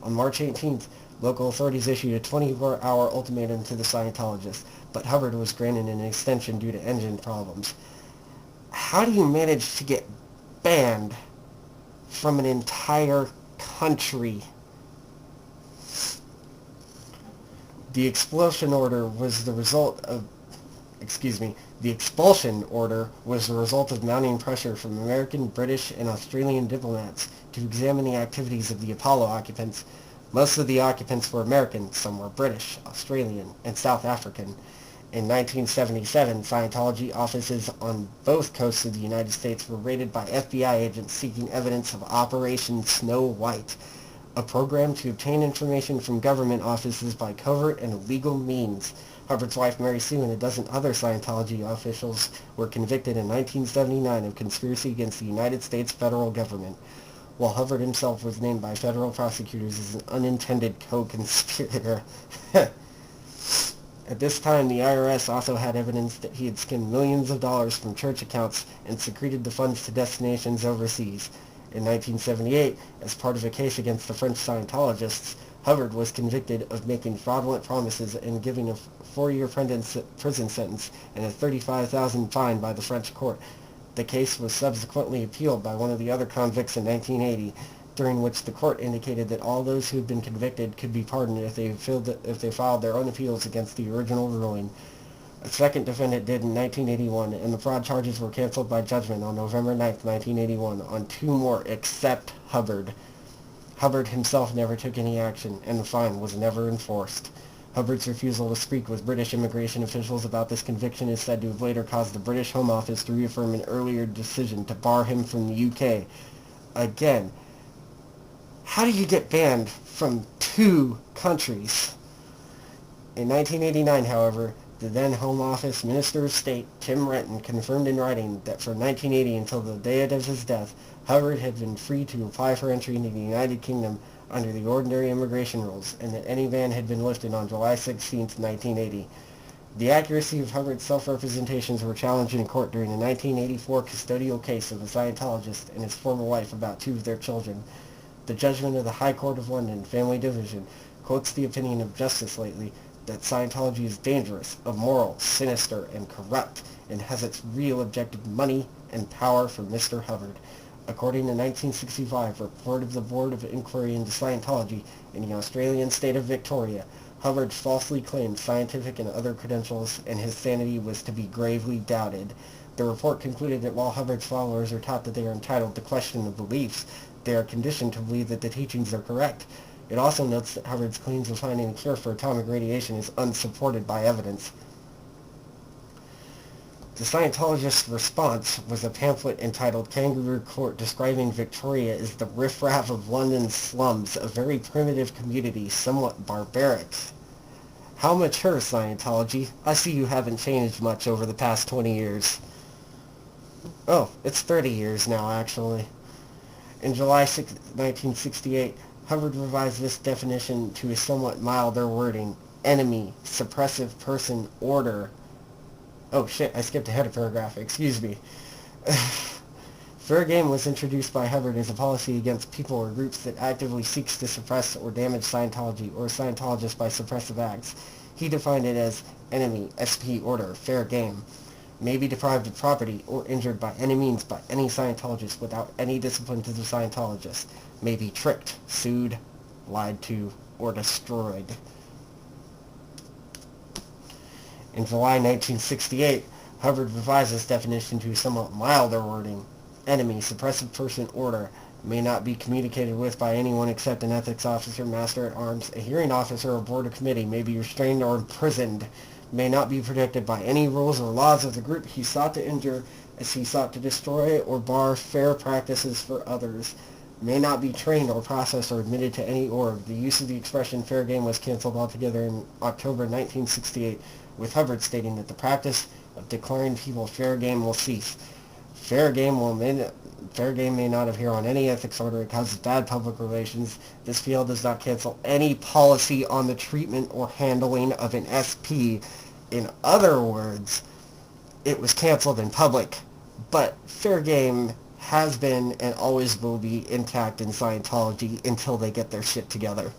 On March 18th, local authorities issued a 24-hour ultimatum to the Scientologists, but Hubbard was granted an extension due to engine problems. How do you manage to get banned from an entire country? The expulsion order was the result of mounting pressure from American, British, and Australian diplomats to examine the activities of the Apollo occupants. Most of the occupants were American, some were British, Australian, and South African. In 1977, Scientology offices on both coasts of the United States were raided by FBI agents seeking evidence of Operation Snow White, a program to obtain information from government offices by covert and illegal means. Hubbard's wife Mary Sue and a dozen other Scientology officials were convicted in 1979 of conspiracy against the United States federal government, while Hubbard himself was named by federal prosecutors as an unintended co-conspirator. At this time, the IRS also had evidence that he had skimmed millions of dollars from church accounts and secreted the funds to destinations overseas. In 1978, as part of a case against the French Scientologists, Hubbard was convicted of making fraudulent promises and giving a 4-year prison sentence and a $35,000 fine by the French court. The case was subsequently appealed by one of the other convicts in 1980, during which the court indicated that all those who had been convicted could be pardoned if they filed their own appeals against the original ruling. A second defendant did in 1981, and the fraud charges were canceled by judgment on November 9, 1981, on 2 more except Hubbard. Hubbard himself never took any action, and the fine was never enforced. Hubbard's refusal to speak with British immigration officials about this conviction is said to have later caused the British Home Office to reaffirm an earlier decision to bar him from the UK. Again, how do you get banned from 2 countries? In 1989, however, the then Home Office Minister of State, Tim Renton, confirmed in writing that from 1980 until the date of his death, Hubbard had been free to apply for entry into the United Kingdom under the ordinary immigration rules, and that any ban had been lifted on July 16, 1980. The accuracy of Hubbard's self-representations were challenged in court during the 1984 custodial case of a Scientologist and his former wife about 2 of their children. The judgment of the High Court of London Family Division quotes the opinion of Justice Lately that Scientology is dangerous, immoral, sinister, and corrupt, and has its real objective money and power for Mr. Hubbard. According to 1965 report of the Board of Inquiry into Scientology in the Australian state of Victoria, Hubbard falsely claimed scientific and other credentials, and his sanity was to be gravely doubted. The report concluded that while Hubbard's followers are taught that they are entitled to question the beliefs, they are conditioned to believe that the teachings are correct. It also notes that Hubbard's claims of finding a cure for atomic radiation is unsupported by evidence. The Scientologist response was a pamphlet entitled Kangaroo Court, describing Victoria as the riffraff of London's slums, a very primitive community, somewhat barbaric. How mature, Scientology? I see you haven't changed much over the past 20 years. Oh, it's 30 years now, actually. In July 1968, Hubbard revised this definition to a somewhat milder wording: enemy, suppressive person, order. Oh shit, I skipped ahead a paragraph, excuse me. Fair game was introduced by Hubbard as a policy against people or groups that actively seeks to suppress or damage Scientology or Scientologists by suppressive acts. He defined it as enemy, SP, order, fair game, may be deprived of property or injured by any means by any Scientologist without any discipline to the Scientologist, may be tricked, sued, lied to, or destroyed. In July 1968, Hubbard revised this definition to a somewhat milder wording: enemy, suppressive person, order, may not be communicated with by anyone except an ethics officer, master at arms, a hearing officer, or board or committee, may be restrained or imprisoned, may not be protected by any rules or laws of the group he sought to injure, as he sought to destroy or bar fair practices for others, may not be trained or processed or admitted to any org. The use of the expression fair game was canceled altogether in October 1968, with Hubbard stating that the practice of declaring people fair game will cease. Fair game may not appear on any ethics order. It causes bad public relations. This field does not cancel any policy on the treatment or handling of an SP. In other words, it was canceled in public, but fair game has been and always will be intact in Scientology until they get their shit together.